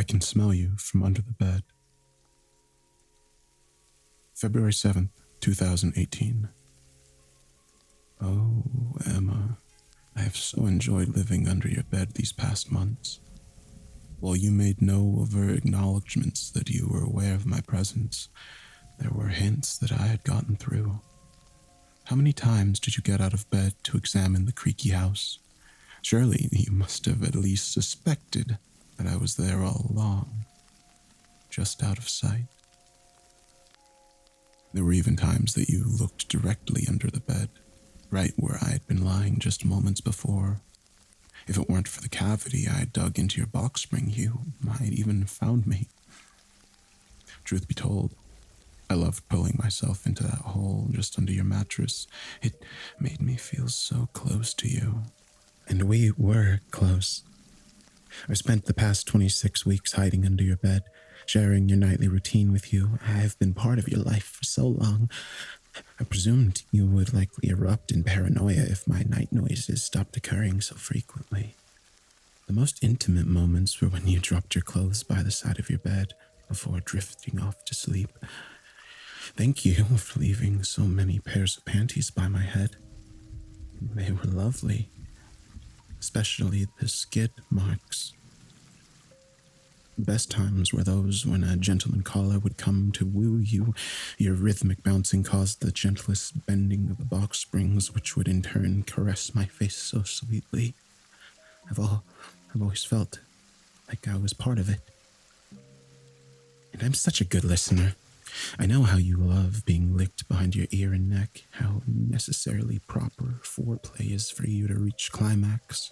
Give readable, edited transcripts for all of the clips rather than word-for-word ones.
can smell you from under the bed. February 7th, 2018. Oh, Emma, I have so enjoyed living under your bed these past months. While you made no overt acknowledgments that you were aware of my presence, there were hints that I had gotten through. How many times did you get out of bed to examine the creaky house? Surely you must have at least suspected that I was there all along, just out of sight. There were even times that you looked directly under the bed, right where I had been lying just moments before. If it weren't for the cavity I had dug into your box spring, you might even have found me. Truth be told, I loved pulling myself into that hole just under your mattress. It made me feel so close to you. And we were close. I spent the past 26 weeks hiding under your bed, sharing your nightly routine with you. I've been part of your life for so long. I presumed you would likely erupt in paranoia if my night noises stopped occurring so frequently. The most intimate moments were when you dropped your clothes by the side of your bed before drifting off to sleep. Thank you for leaving so many pairs of panties by my head. They were lovely, especially the skid marks. The best times were those when a gentleman caller would come to woo you. Your rhythmic bouncing caused the gentlest bending of the box springs, which would in turn caress my face so sweetly. I've always felt like I was part of it. And I'm such a good listener. I know how you love being licked behind your ear and neck, how necessarily proper foreplay is for you to reach climax.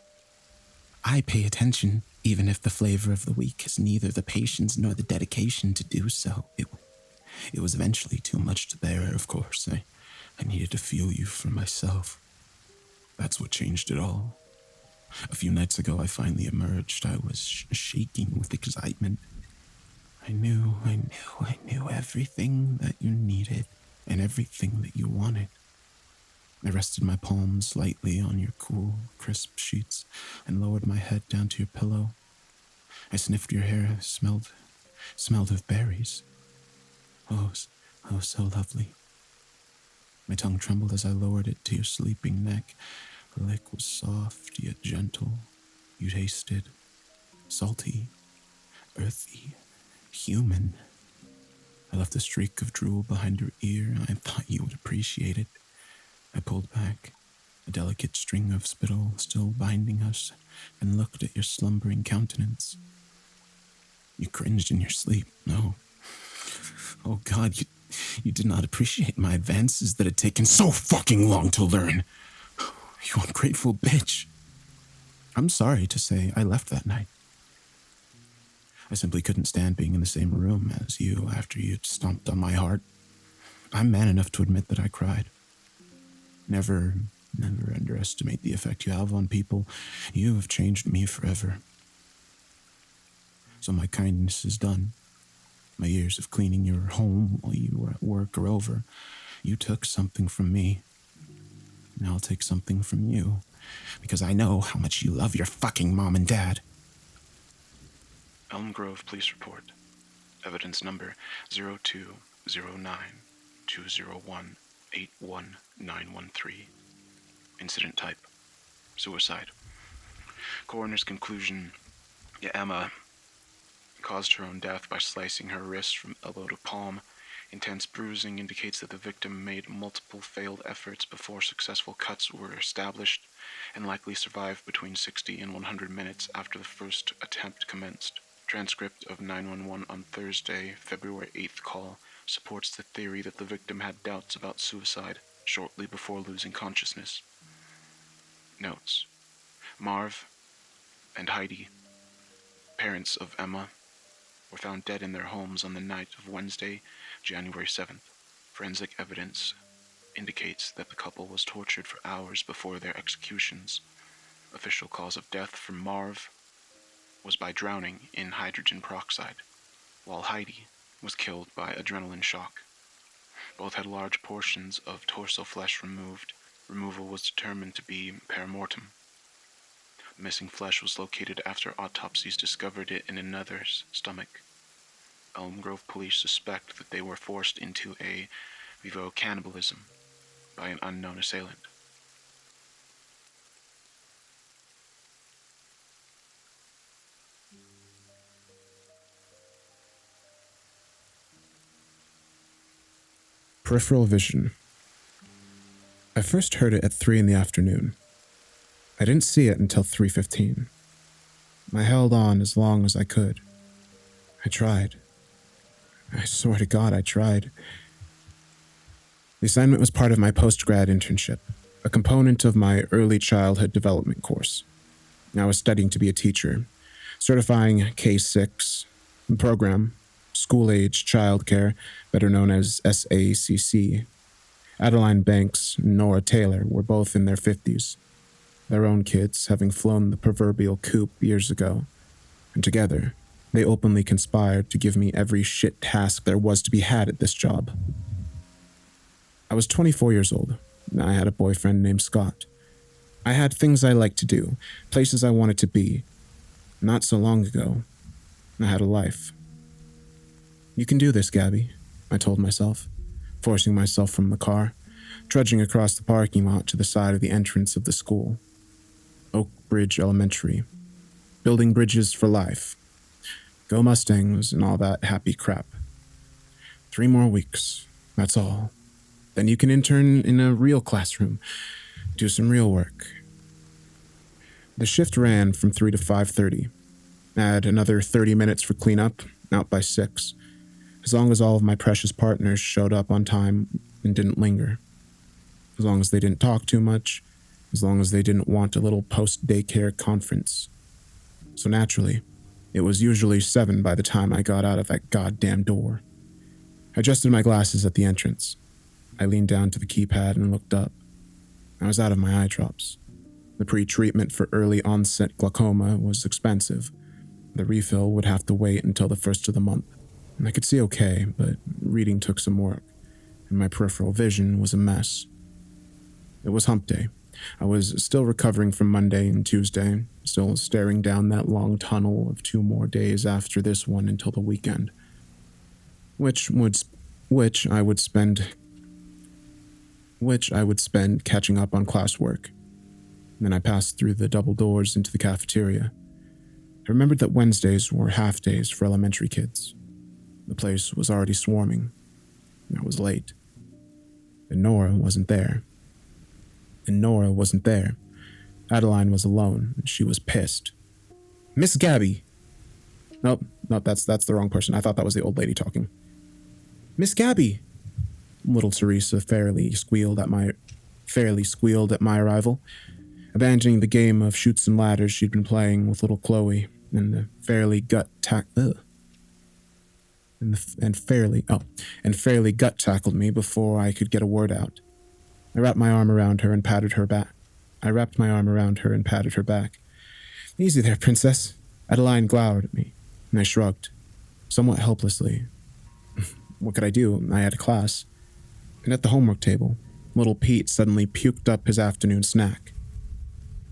I pay attention, even if the flavor of the week has neither the patience nor the dedication to do so. It was eventually too much to bear, of course. I needed to feel you for myself. That's what changed it all. A few nights ago, I finally emerged. I was shaking with excitement. I knew everything that you needed and everything that you wanted. I rested my palms lightly on your cool, crisp sheets and lowered my head down to your pillow. I sniffed your hair, smelled of berries. Oh, so lovely. My tongue trembled as I lowered it to your sleeping neck. The lick was soft yet gentle. You tasted salty, earthy, human. I left a streak of drool behind your ear. I thought you would appreciate it. I pulled back, a delicate string of spittle still binding us, and looked at your slumbering countenance. You cringed in your sleep. No. Oh God, you did not appreciate my advances that had taken so fucking long to learn. You ungrateful bitch. I'm sorry to say I left that night. I simply couldn't stand being in the same room as you after you'd stomped on my heart. I'm man enough to admit that I cried. Never underestimate the effect you have on people. You have changed me forever. So my kindness is done. My years of cleaning your home while you were at work are over. You took something from me. Now I'll take something from you. Because I know how much you love your fucking mom and dad. Elm Grove Police Report. Evidence number 0209-201-81913. Incident type: suicide. Coroner's conclusion: Emma caused her own death by slicing her wrist from elbow to palm. Intense bruising indicates that the victim made multiple failed efforts before successful cuts were established, and likely survived between 60 and 100 minutes after the first attempt commenced. Transcript of 911 on Thursday, February 8th call supports the theory that the victim had doubts about suicide shortly before losing consciousness. Notes: Marv and Heidi, parents of Emma, were found dead in their homes on the night of Wednesday, January 7th. Forensic evidence indicates that the couple was tortured for hours before their executions. Official cause of death for Marv was by drowning in hydrogen peroxide, while Heidi was killed by adrenaline shock. Both had large portions of torso flesh removed. Removal was determined to be perimortem. Missing flesh was located after autopsies discovered it in another's stomach. Elm Grove police suspect that they were forced into a vivo cannibalism by an unknown assailant. Peripheral Vision. I first heard it at 3 in the afternoon. I didn't see it until 3:15. I held on as long as I could. I tried. I swear to God, I tried. The assignment was part of my post-grad internship, a component of my early childhood development course. I was studying to be a teacher, certifying K-6, program, school-age childcare, better known as SACC. Adeline Banks and Nora Taylor were both in their 50s, their own kids having flown the proverbial coop years ago, and together, they openly conspired to give me every shit task there was to be had at this job. I was 24 years old, and I had a boyfriend named Scott. I had things I liked to do, places I wanted to be. Not so long ago, I had a life. You can do this, Gabby, I told myself, forcing myself from the car, trudging across the parking lot to the side of the entrance of the school. Oak Bridge Elementary. Building bridges for life. Go Mustangs and all that happy crap. 3 more weeks, that's all. Then you can intern in a real classroom, do some real work. The shift ran from 3 to 5:30. Add another 30 minutes for cleanup, out by 6. As long as all of my precious partners showed up on time and didn't linger. As long as they didn't talk too much. As long as they didn't want a little post-daycare conference. So naturally, it was usually 7 by the time I got out of that goddamn door. I adjusted my glasses at the entrance. I leaned down to the keypad and looked up. I was out of my eye drops. The pre-treatment for early onset glaucoma was expensive. The refill would have to wait until the 1st of the month. I could see okay, but reading took some work, and my peripheral vision was a mess. It was hump day. I was still recovering from Monday and Tuesday, still staring down that long tunnel of 2 more days after this one until the weekend, which I would spend catching up on classwork. Then I passed through the double doors into the cafeteria. I remembered that Wednesdays were half days for elementary kids. The place was already swarming. I was late. And Nora wasn't there. Adeline was alone, and she was pissed. Miss Gabby! Nope, that's the wrong person. I thought that was the old lady talking. Miss Gabby! Little Teresa fairly squealed at my arrival, abandoning the game of chutes and ladders she'd been playing with little Chloe, and fairly gut tackled me before I could get a word out. I wrapped my arm around her and patted her back. Easy there, princess. Adeline glowered at me, and I shrugged, somewhat helplessly. What could I do? I had a class. And at the homework table, little Pete suddenly puked up his afternoon snack.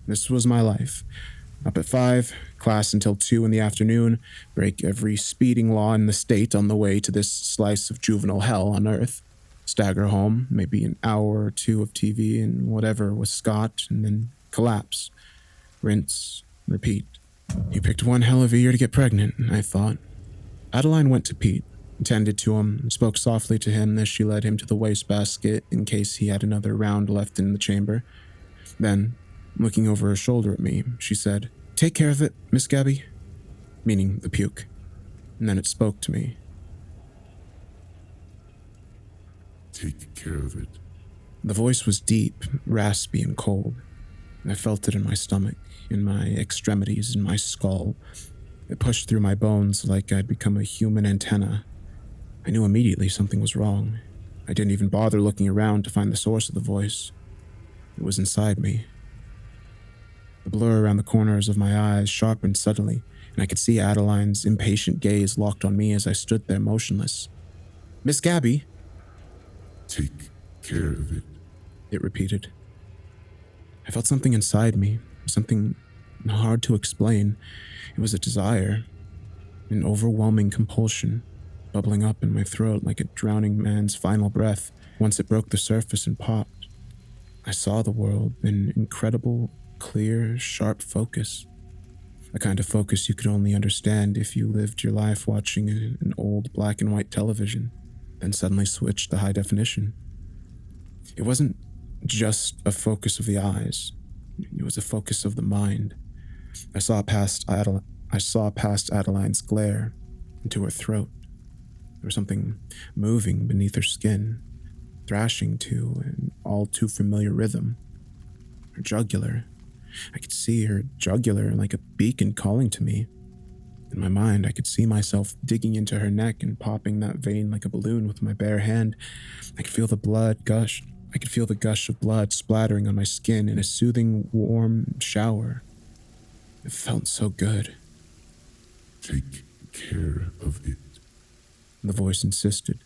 This was my life. Up at 5, class until 2 in the afternoon, break every speeding law in the state on the way to this slice of juvenile hell on Earth. Stagger home, maybe an hour or 2 of TV and whatever with Scott, and then collapse. Rinse, repeat. You picked one hell of a year to get pregnant, I thought. Adeline went to Pete, tended to him, and spoke softly to him as she led him to the wastebasket in case he had another round left in the chamber. Then, looking over her shoulder at me, she said, "Take care of it, Miss Gabby," meaning the puke. And then it spoke to me. Take care of it. The voice was deep, raspy, and cold. I felt it in my stomach, in my extremities, in my skull. It pushed through my bones like I'd become a human antenna. I knew immediately something was wrong. I didn't even bother looking around to find the source of the voice. It was inside me. The blur around the corners of my eyes sharpened suddenly, and I could see Adeline's impatient gaze locked on me as I stood there motionless. "Miss Gabby!" Take care of it, it repeated. I felt something inside me, something Hard to explain. It was a desire, an overwhelming compulsion, bubbling up in my throat like a drowning man's final breath. Once it broke the surface and popped, I saw the world in incredible, clear, sharp focus. A kind of focus you could only understand if you lived your life watching an old black and white television, then suddenly switched to high definition. It wasn't just a focus of the eyes. It was a focus of the mind. I saw past Adeline's glare into her throat. There was something moving beneath her skin, thrashing to an all too familiar rhythm. Her jugular. I could see her jugular like a beacon calling to me. In my mind, I could see myself digging into her neck and popping that vein like a balloon with my bare hand. I could feel the gush of blood splattering on my skin in a soothing, warm shower. It felt so good. Take care of it. The voice insisted.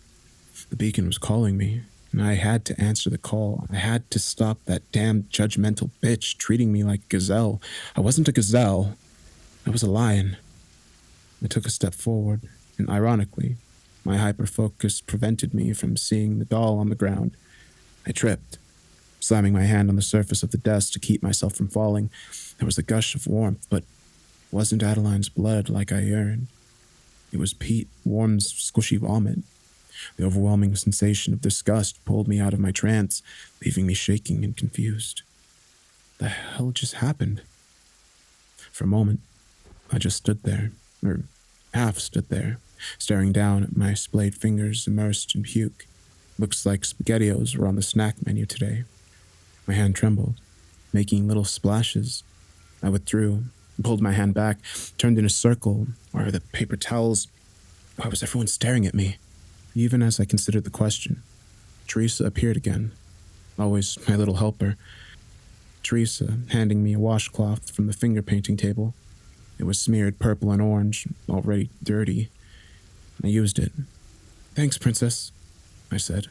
The beacon was calling me, and I had to answer the call. I had to stop that damn judgmental bitch treating me like a gazelle. I wasn't a gazelle. I was a lion. I took a step forward, and ironically, my hyperfocus prevented me from seeing the doll on the ground. I tripped, slamming my hand on the surface of the desk to keep myself from falling. There was a gush of warmth, but it wasn't Adeline's blood like I yearned. It was Pete Worm's squishy vomit. The overwhelming sensation of disgust pulled me out of my trance, leaving me shaking and confused. The hell just happened? For a moment, I just stood there, or half stood there, staring down at my splayed fingers immersed in puke. Looks like SpaghettiOs were on the snack menu today. My hand trembled, making little splashes. I withdrew, pulled my hand back, turned in a circle. Where were the paper towels? Why was everyone staring at me? Even as I considered the question, Teresa appeared again. Always my little helper. Teresa handing me a washcloth from the finger painting table. It was smeared purple and orange, already dirty. I used it. "Thanks, Princess," I said,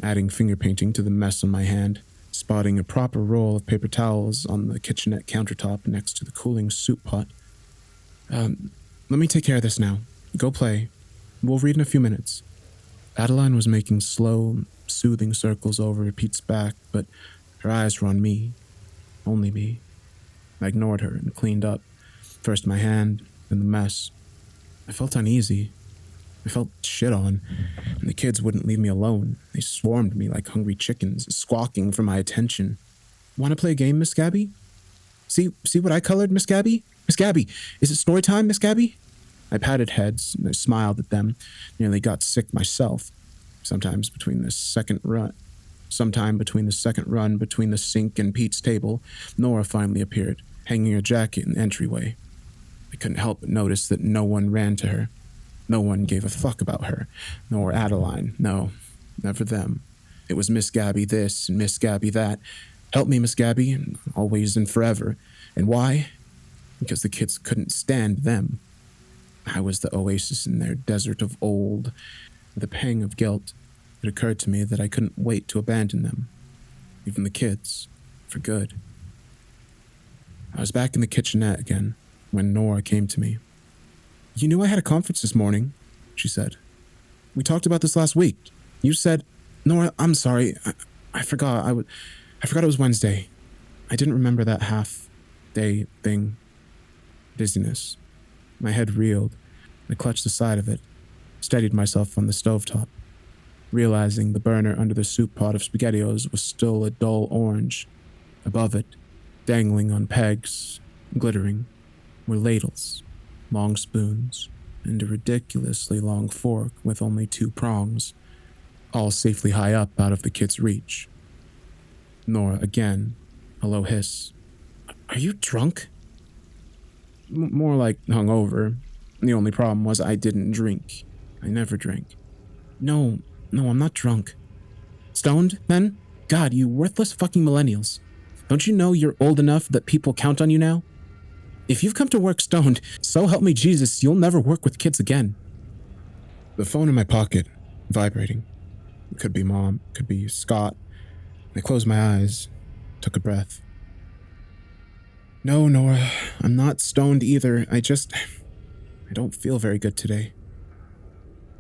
adding finger painting to the mess on my hand, spotting a proper roll of paper towels on the kitchenette countertop next to the cooling soup pot. Let me take care of this now. Go play. We'll read in a few minutes." Adeline was making slow, soothing circles over Pete's back, but her eyes were on me. Only me. I ignored her and cleaned up. First my hand, then the mess. I felt uneasy. I felt shit on, and the kids wouldn't leave me alone. They swarmed me like hungry chickens, squawking for my attention. "Want to play a game, Miss Gabby? See what I colored, Miss Gabby? Miss Gabby, is it story time, Miss Gabby?" I patted heads and I smiled at them, nearly got sick myself. Sometime between the second run between the sink and Pete's table, Nora finally appeared, hanging her jacket in the entryway. I couldn't help but notice that no one ran to her. No one gave a fuck about her, nor Adeline. No, never them. It was Miss Gabby this and Miss Gabby that. Help me, Miss Gabby, always and forever. And why? Because the kids couldn't stand them. I was the oasis in their desert of old. With a pang of guilt, it occurred to me that I couldn't wait to abandon them. Even the kids. For good. I was back in the kitchenette again when Nora came to me. "You knew I had a conference this morning," she said. "We talked about this last week. You said..." "Nora, I'm sorry. I forgot. I forgot it was Wednesday. I didn't remember that half-day thing. Dizziness. My head reeled. I clutched the side of it, steadied myself on the stovetop, realizing the burner under the soup pot of SpaghettiOs was still a dull orange. Above it, dangling on pegs, glittering, were ladles, long spoons, and a ridiculously long fork with only 2 prongs, all safely high up out of the kid's reach. Nora again, a low hiss. "Are you drunk?" More like hungover. The only problem was I didn't drink. I never drink. No, I'm not drunk." "Stoned, then? God, you worthless fucking millennials. Don't you know you're old enough that people count on you now? If you've come to work stoned, so help me Jesus, you'll never work with kids again." The phone in my pocket, vibrating. It could be Mom, could be Scott. I closed my eyes, took a breath. No, Nora, I'm not stoned either. I don't feel very good today.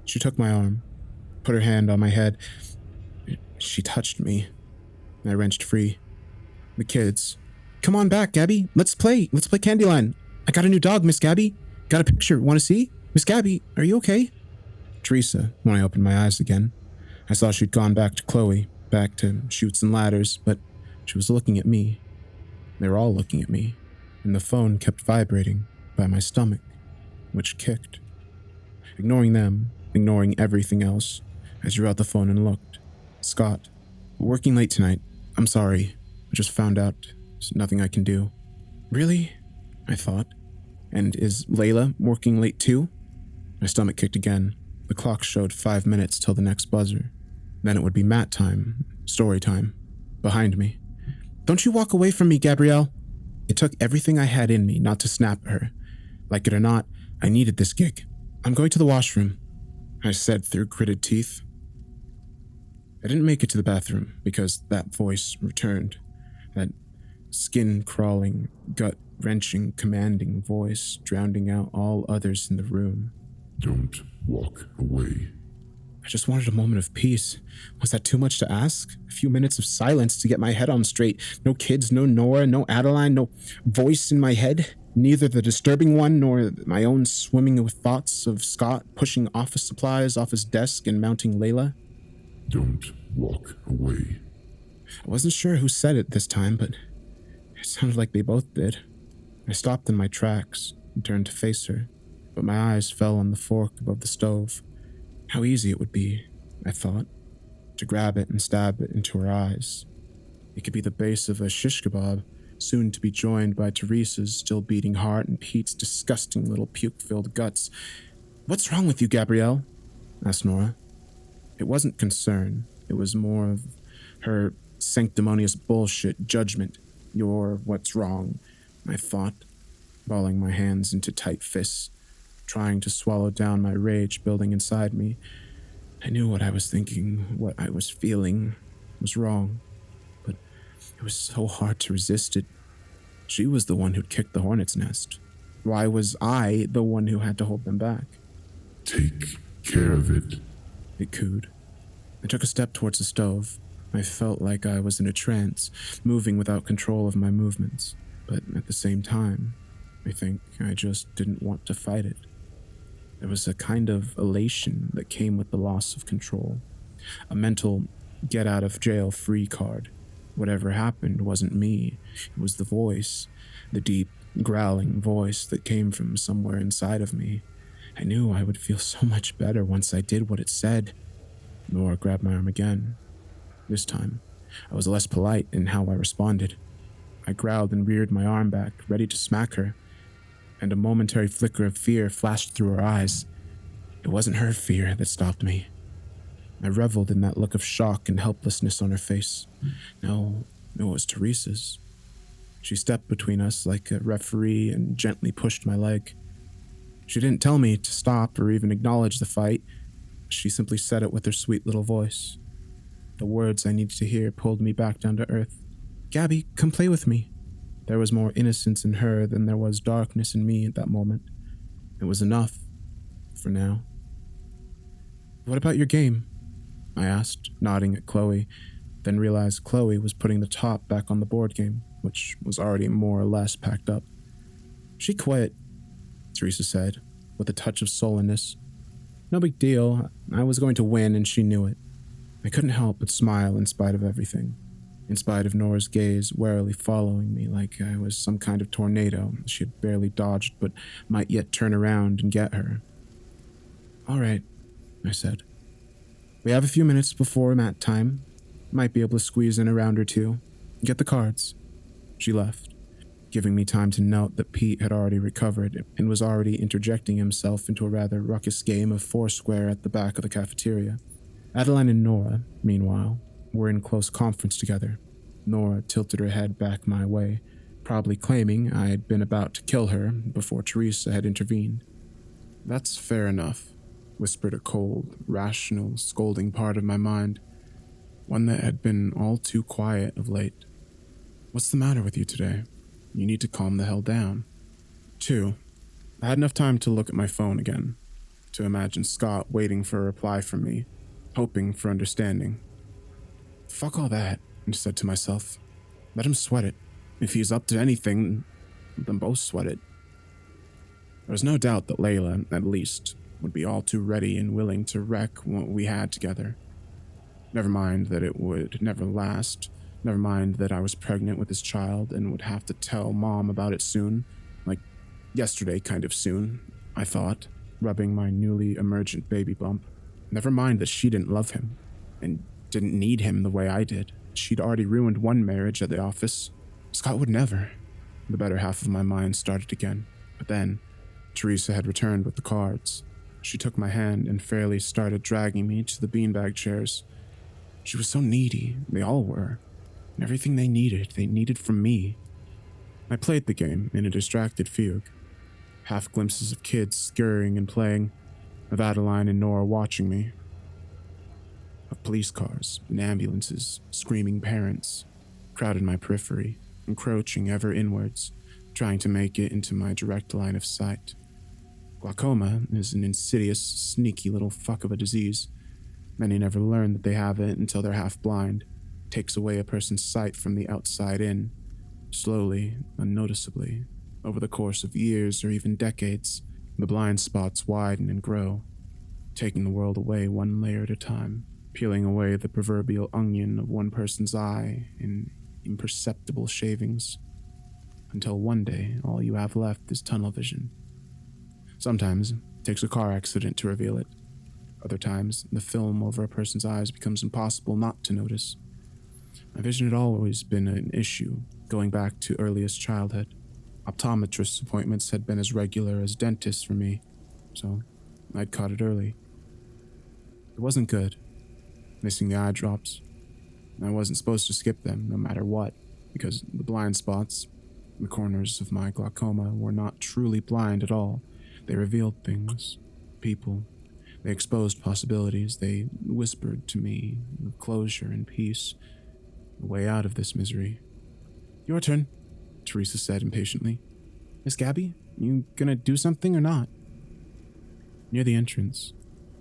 She took my arm, put her hand on my head. She touched me. I wrenched free. The kids. Come on back, Gabby. Let's play. Let's play Candyland. I got a new dog, Miss Gabby. Got a picture. Want to see? Miss Gabby, are you okay? Teresa, when I opened my eyes again, I saw she'd gone back to Chloe, back to Chutes and Ladders, but she was looking at me. They were all looking at me, and the phone kept vibrating by my stomach, which kicked. Ignoring them, ignoring everything else, I drew out the phone and looked. Scott, working late tonight. I'm sorry. I just found out. There's nothing I can do. Really? I thought. And is Layla working late too? My stomach kicked again. The clock showed 5 minutes till the next buzzer. Then it would be mat time, story time. Behind me. Don't you walk away from me, Gabrielle. It took everything I had in me not to snap at her. Like it or not, I needed this gig. I'm going to the washroom, I said through gritted teeth. I didn't make it to the bathroom because that voice returned. That skin-crawling, gut-wrenching, commanding voice drowning out all others in the room. Don't walk away. I just wanted a moment of peace. Was that too much to ask? A few minutes of silence to get my head on straight. No kids, no Nora, no Adeline, no voice in my head. Neither the disturbing one nor my own swimming with thoughts of Scott pushing office supplies off his desk and mounting Layla. Don't walk away. I wasn't sure who said it this time, but it sounded like they both did. I stopped in my tracks and turned to face her, but my eyes fell on the fork above the stove. How easy it would be, I thought, to grab it and stab it into her eyes. It could be the base of a shish kebab, soon to be joined by Teresa's still beating heart and Pete's disgusting little puke-filled guts. What's wrong with you, Gabrielle? Asked Nora. It wasn't concern. It was more of her sanctimonious bullshit judgment. You're what's wrong, I thought, balling my hands into tight fists, trying to swallow down my rage building inside me. I knew what I was thinking, what I was feeling was wrong, but it was so hard to resist it. She was the one who'd kicked the hornet's nest. Why was I the one who had to hold them back? Take care of it. It cooed. I took a step towards the stove. I felt like I was in a trance, moving without control of my movements. But at the same time, I think I just didn't want to fight it. There was a kind of elation that came with the loss of control. A mental get-out-of-jail-free card. Whatever happened wasn't me. It was the voice, the deep, growling voice that came from somewhere inside of me. I knew I would feel so much better once I did what it said. Nora grabbed my arm again. This time, I was less polite in how I responded. I growled and reared my arm back, ready to smack her, and a momentary flicker of fear flashed through her eyes. It wasn't her fear that stopped me. I reveled in that look of shock and helplessness on her face. No, it was Teresa's. She stepped between us like a referee and gently pushed my leg. She didn't tell me to stop or even acknowledge the fight. She simply said it with her sweet little voice. The words I needed to hear pulled me back down to earth. Gabby, come play with me. There was more innocence in her than there was darkness in me at that moment. It was enough, for now. What about your game? I asked, nodding at Chloe, then realized Chloe was putting the top back on the board game, which was already more or less packed up. She quit, Teresa said, with a touch of sullenness. No big deal. I was going to win, and she knew it. I couldn't help but smile in spite of everything, in spite of Nora's gaze warily following me like I was some kind of tornado she had barely dodged but might yet turn around and get her. All right, I said. We have a few minutes before mat time. Might be able to squeeze in a round or two. Get the cards. She left, giving me time to note that Pete had already recovered and was already interjecting himself into a rather ruckus game of Foursquare at the back of the cafeteria. Adeline and Nora, meanwhile, were in close conference together. Nora tilted her head back my way, probably claiming I had been about to kill her before Teresa had intervened. That's fair enough, whispered a cold, rational, scolding part of my mind, one that had been all too quiet of late. What's the matter with you today? you need to calm the hell down. 2, I had enough time to look at my phone again, to imagine Scott waiting for a reply from me, hoping for understanding. Fuck all that, I said to myself. Let him sweat it. If he's up to anything, then both sweat it. There was no doubt that Layla, at least, would be all too ready and willing to wreck what we had together. Never mind that it would never last. Never mind that I was pregnant with this child and would have to tell Mom about it soon. Like, yesterday kind of soon, I thought, rubbing my newly emergent baby bump. Never mind that she didn't love him, and didn't need him the way I did. She'd already ruined one marriage at the office. Scott would never. The better half of my mind started again. But then, Teresa had returned with the cards. She took my hand and fairly started dragging me to the beanbag chairs. She was so needy, they all were. And everything they needed from me. I played the game in a distracted fugue. Half glimpses of kids scurrying and playing, of Adeline and Nora watching me. Of police cars and ambulances, screaming parents, crowded my periphery, encroaching ever inwards, trying to make it into my direct line of sight. Glaucoma is an insidious, sneaky little fuck of a disease. Many never learn that they have it until they're half blind. It takes away a person's sight from the outside in, slowly, unnoticeably. Over the course of years or even decades, the blind spots widen and grow, taking the world away one layer at a time, peeling away the proverbial onion of one person's eye in imperceptible shavings, until one day all you have left is tunnel vision. Sometimes it takes a car accident to reveal it. Other times, the film over a person's eyes becomes impossible not to notice. My vision had always been an issue, going back to earliest childhood. Optometrist appointments had been as regular as dentists for me, so I'd caught it early. It wasn't good, missing the eye drops. I wasn't supposed to skip them, no matter what, because the blind spots, the corners of my glaucoma, were not truly blind at all. They revealed things, people. They exposed possibilities. They whispered to me of closure and peace, a way out of this misery. Your turn, Teresa said impatiently. Miss Gabby, you gonna do something or not? Near the entrance,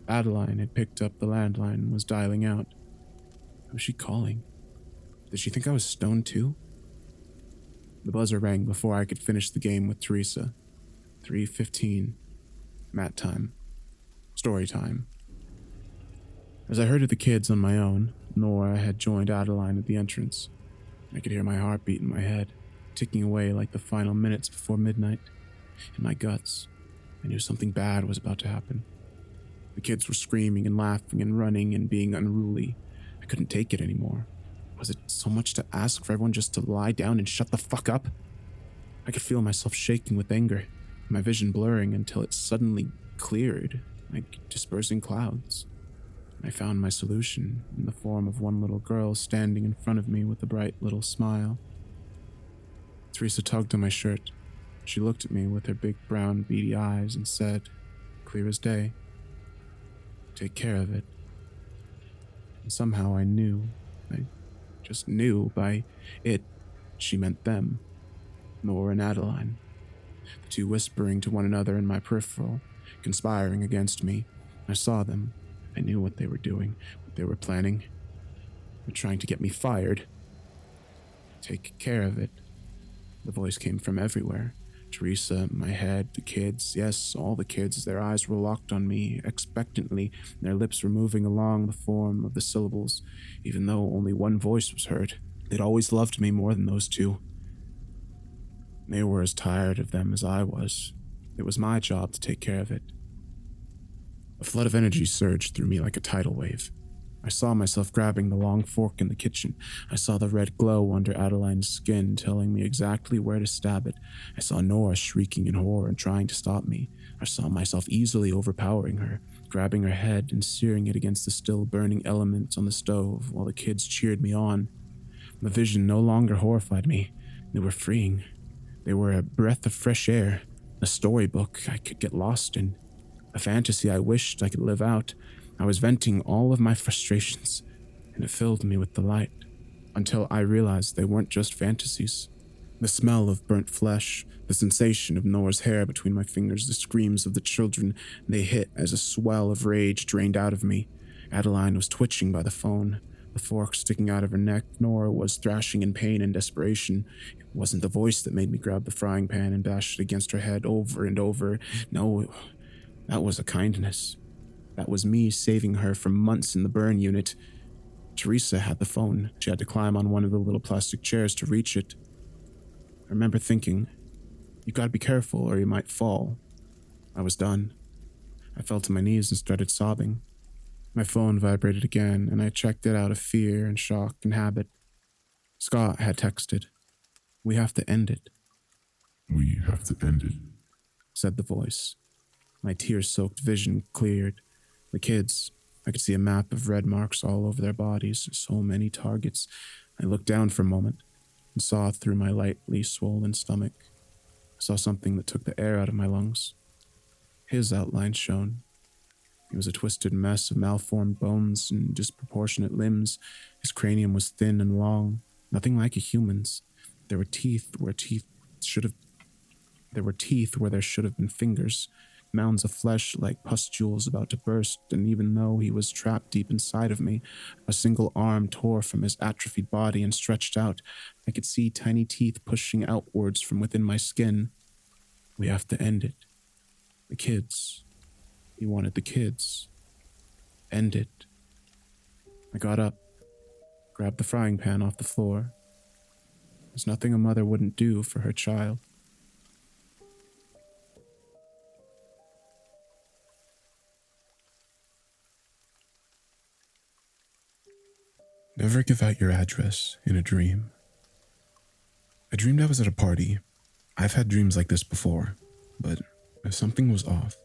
Adeline had picked up the landline and was dialing out. Who was she calling? Did she think I was stoned too? The buzzer rang before I could finish the game with Teresa. 3:15. Mat time. Story time. As I herded the kids on my own, Nora had joined Adeline at the entrance. I could hear my heartbeat in my head, ticking away like the final minutes before midnight. In my guts, I knew something bad was about to happen. The kids were screaming and laughing and running and being unruly. I couldn't take it anymore. Was it so much to ask for everyone just to lie down and shut the fuck up? I could feel myself shaking with anger, my vision blurring until it suddenly cleared, like dispersing clouds. I found my solution in the form of one little girl standing in front of me with a bright little smile. Teresa tugged on my shirt. She looked at me with her big brown beady eyes and said, clear as day, take care of it. And somehow I knew, I just knew by it, she meant them, Nora and Adeline. The two whispering to one another in my peripheral, conspiring against me. I saw them. I knew what they were doing, what they were planning. They were trying to get me fired. Take care of it. The voice came from everywhere. Teresa, my head, the kids, yes, all the kids. Their eyes were locked on me, expectantly. Their lips were moving along the form of the syllables, even though only one voice was heard. They'd always loved me more than those two. They were as tired of them as I was. It was my job to take care of it. A flood of energy surged through me like a tidal wave. I saw myself grabbing the long fork in the kitchen. I saw the red glow under Adeline's skin telling me exactly where to stab it. I saw Nora shrieking in horror and trying to stop me. I saw myself easily overpowering her, grabbing her head and searing it against the still burning elements on the stove while the kids cheered me on. The vision no longer horrified me. They were freeing. They were a breath of fresh air, a storybook I could get lost in, a fantasy I wished I could live out. I was venting all of my frustrations, and it filled me with delight, until I realized they weren't just fantasies. The smell of burnt flesh, the sensation of Nora's hair between my fingers, the screams of the children, they hit as a swell of rage drained out of me. Adeline was twitching by the phone, the fork sticking out of her neck. Nora was thrashing in pain and desperation. It wasn't the voice that made me grab the frying pan and bash it against her head over and over. No, that was a kindness. That was me saving her from months in the burn unit. Teresa had the phone. She had to climb on one of the little plastic chairs to reach it. I remember thinking, you gotta be careful or you might fall. I was done. I fell to my knees and started sobbing. My phone vibrated again, and I checked it out of fear and shock and habit. Scott had texted, "We have to end it." We have to end it, said the voice. My tear-soaked vision cleared. The kids, I could see a map of red marks all over their bodies, so many targets. I looked down for a moment and saw through my lightly swollen stomach. I saw something that took the air out of my lungs. His outline shone. He was a twisted mess of malformed bones and disproportionate limbs. His cranium was thin and long, nothing like a human's. There were teeth where there should have been fingers, mounds of flesh like pustules about to burst, and even though he was trapped deep inside of me, a single arm tore from his atrophied body and stretched out. I could see tiny teeth pushing outwards from within my skin. We have to end it. The kids. He wanted the kids. End it. I got up, grabbed the frying pan off the floor. There's nothing a mother wouldn't do for her child. Never give out your address in a dream. I dreamed I was at a party. I've had dreams like this before, but something was off.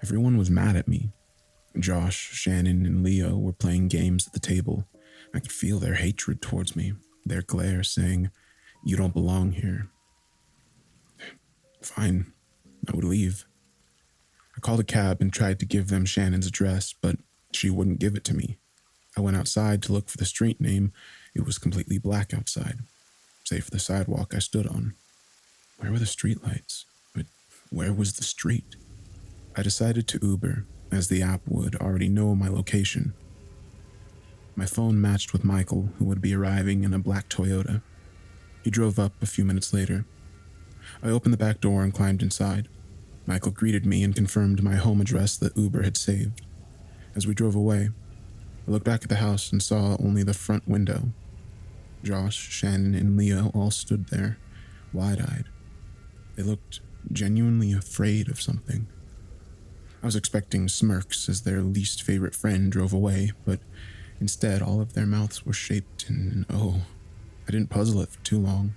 Everyone was mad at me. Josh, Shannon, and Leo were playing games at the table. I could feel their hatred towards me, their glare saying, "You don't belong here." Fine, I would leave. I called a cab and tried to give them Shannon's address, but she wouldn't give it to me. I went outside to look for the street name. It was completely black outside, save for the sidewalk I stood on. Where were the streetlights? But where was the street? I decided to Uber, as the app would already know my location. My phone matched with Michael, who would be arriving in a black Toyota. He drove up a few minutes later. I opened the back door and climbed inside. Michael greeted me and confirmed my home address that Uber had saved. As we drove away, I looked back at the house and saw only the front window. Josh, Shannon, and Leo all stood there, wide-eyed. They looked genuinely afraid of something. I was expecting smirks as their least favorite friend drove away, but instead all of their mouths were shaped in an O. I didn't puzzle it for too long.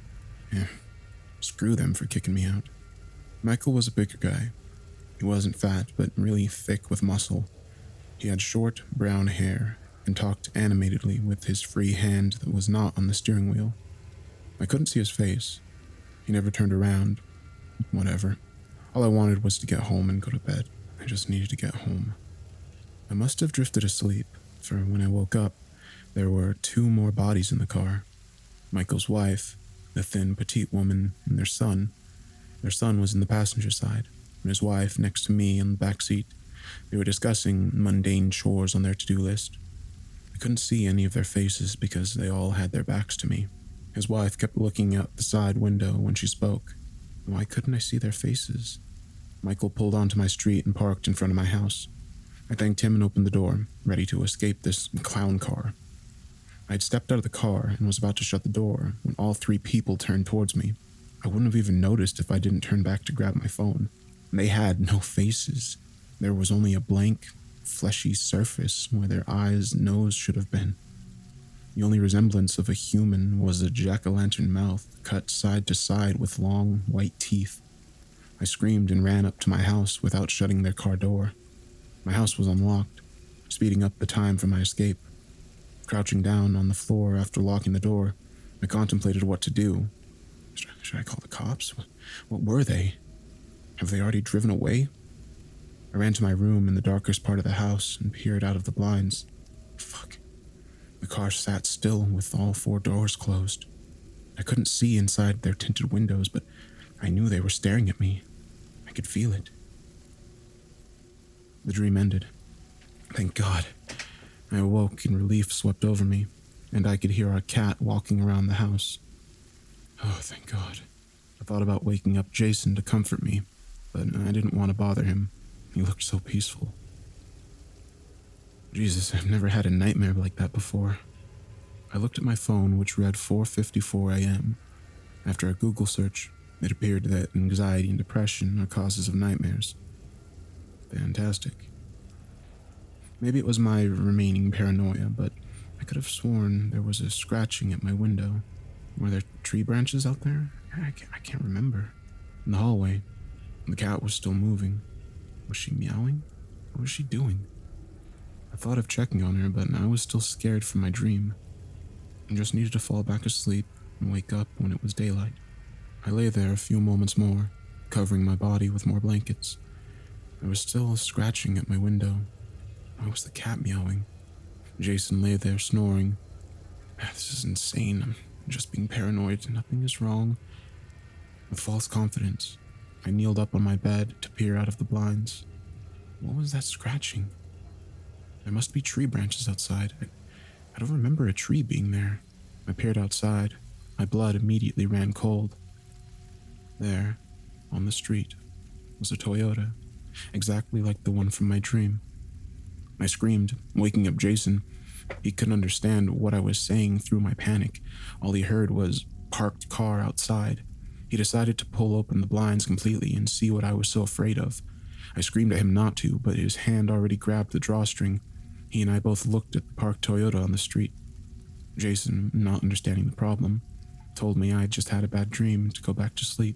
Screw them for kicking me out. Michael was a bigger guy. He wasn't fat, but really thick with muscle. He had short, brown hair and talked animatedly with his free hand that was not on the steering wheel. I couldn't see his face. He never turned around. Whatever. All I wanted was to get home and go to bed. I just needed to get home. I must have drifted asleep, for when I woke up, there were 2 more bodies in the car. Michael's wife, the thin, petite woman, and their son. Their son was in the passenger side, and his wife next to me in the back seat. They were discussing mundane chores on their to-do list. I couldn't see any of their faces because they all had their backs to me. His wife kept looking out the side window when she spoke. Why couldn't I see their faces? Michael pulled onto my street and parked in front of my house. I thanked him and opened the door, ready to escape this clown car. I had stepped out of the car and was about to shut the door when all 3 people turned towards me. I wouldn't have even noticed if I didn't turn back to grab my phone. They had no faces. There was only a blank, fleshy surface where their eyes and nose should have been. The only resemblance of a human was a jack-o'-lantern mouth cut side to side with long, white teeth. I screamed and ran up to my house without shutting their car door. My house was unlocked, speeding up the time for my escape. Crouching down on the floor after locking the door, I contemplated what to do. Should I call the cops? What were they? Have they already driven away? I ran to my room in the darkest part of the house and peered out of the blinds. Fuck. The car sat still with all 4 doors closed. I couldn't see inside their tinted windows, but I knew they were staring at me. I could feel it. The dream ended. Thank God. I awoke and relief swept over me, and I could hear our cat walking around the house. Oh, thank God. I thought about waking up Jason to comfort me, but I didn't want to bother him. He looked so peaceful. Jesus, I've never had a nightmare like that before. I looked at my phone, which read 4:54 a.m. After a Google search, it appeared that anxiety and depression are causes of nightmares. Fantastic. Maybe it was my remaining paranoia, but I could have sworn there was a scratching at my window. Were there tree branches out there? I can't remember. In the hallway, the cat was still moving. Was she meowing? What was she doing? I thought of checking on her, but I was still scared from my dream. I just needed to fall back asleep and wake up when it was daylight. I lay there a few moments more, covering my body with more blankets. There was still a scratching at my window. Why was the cat meowing? Jason lay there snoring. This is insane. I'm just being paranoid. Nothing is wrong. With false confidence, I kneeled up on my bed to peer out of the blinds. What was that scratching? There must be tree branches outside. I don't remember a tree being there. I peered outside. My blood immediately ran cold. There, on the street, was a Toyota, exactly like the one from my dream. I screamed, waking up Jason. He couldn't understand what I was saying through my panic. All he heard was parked car outside. He decided to pull open the blinds completely and see what I was so afraid of. I screamed at him not to, but his hand already grabbed the drawstring. He and I both looked at the parked Toyota on the street. Jason, not understanding the problem, told me I had just had a bad dream to go back to sleep.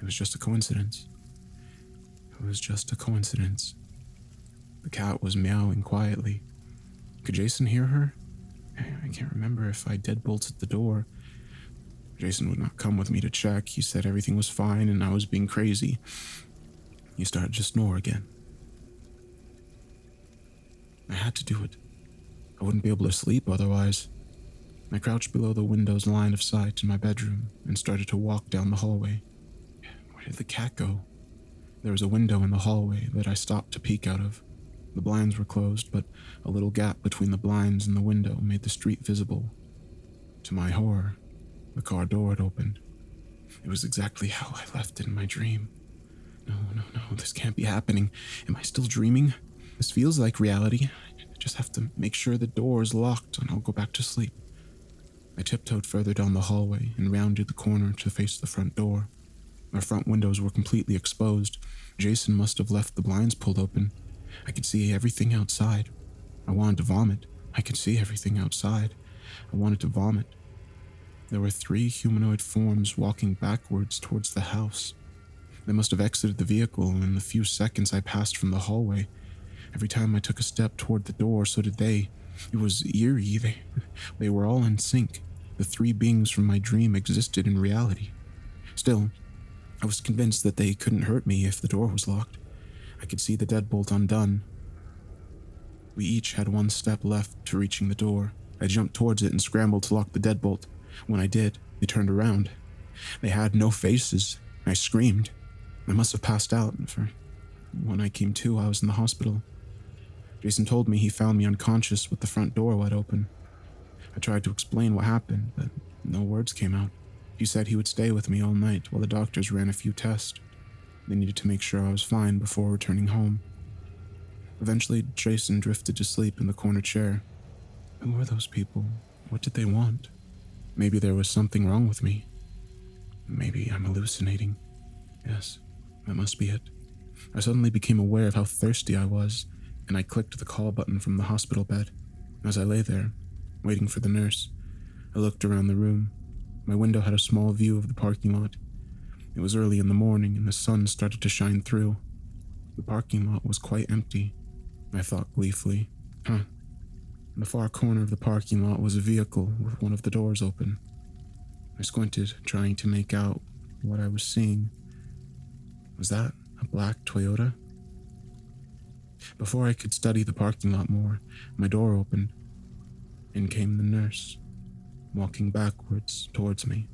It was just a coincidence. It was just a coincidence. The cat was meowing quietly. Could Jason hear her? I can't remember if I deadbolted the door. Jason would not come with me to check. He said everything was fine and I was being crazy. He started to snore again. I had to do it. I wouldn't be able to sleep otherwise. I crouched below the window's line of sight in my bedroom and started to walk down the hallway. Where did the cat go? There was a window in the hallway that I stopped to peek out of. The blinds were closed, but a little gap between the blinds and the window made the street visible. To my horror, the car door had opened. It was exactly how I left it in my dream. No, this can't be happening. Am I still dreaming? This feels like reality. I just have to make sure the door is locked and I'll go back to sleep. I tiptoed further down the hallway and rounded the corner to face the front door. Our front windows were completely exposed. Jason must have left the blinds pulled open. I could see everything outside. I wanted to vomit. I could see everything outside. I wanted to vomit. There were 3 humanoid forms walking backwards towards the house. They must have exited the vehicle in the few seconds I passed from the hallway. Every time I took a step toward the door, so did they. It was eerie. They were all in sync. The 3 beings from my dream existed in reality. Still, I was convinced that they couldn't hurt me if the door was locked. I could see the deadbolt undone. We each had 1 step left to reaching the door. I jumped towards it and scrambled to lock the deadbolt. When I did, they turned around. They had no faces. I screamed. I must have passed out, for when I came to, I was in the hospital. Jason told me he found me unconscious with the front door wide open. I tried to explain what happened, but no words came out. He said he would stay with me all night while the doctors ran a few tests. They needed to make sure I was fine before returning home. Eventually, Jason drifted to sleep in the corner chair. Who were those people? What did they want? Maybe there was something wrong with me. Maybe I'm hallucinating. Yes, that must be it. I suddenly became aware of how thirsty I was, and I clicked the call button from the hospital bed. As I lay there, waiting for the nurse, I looked around the room. My window had a small view of the parking lot. It was early in the morning, and the sun started to shine through. The parking lot was quite empty. I thought gleefully, In the far corner of the parking lot was a vehicle with one of the doors open. I squinted, trying to make out what I was seeing. Was that a black Toyota? Before I could study the parking lot more, my door opened. In came the nurse. walking backwards towards me.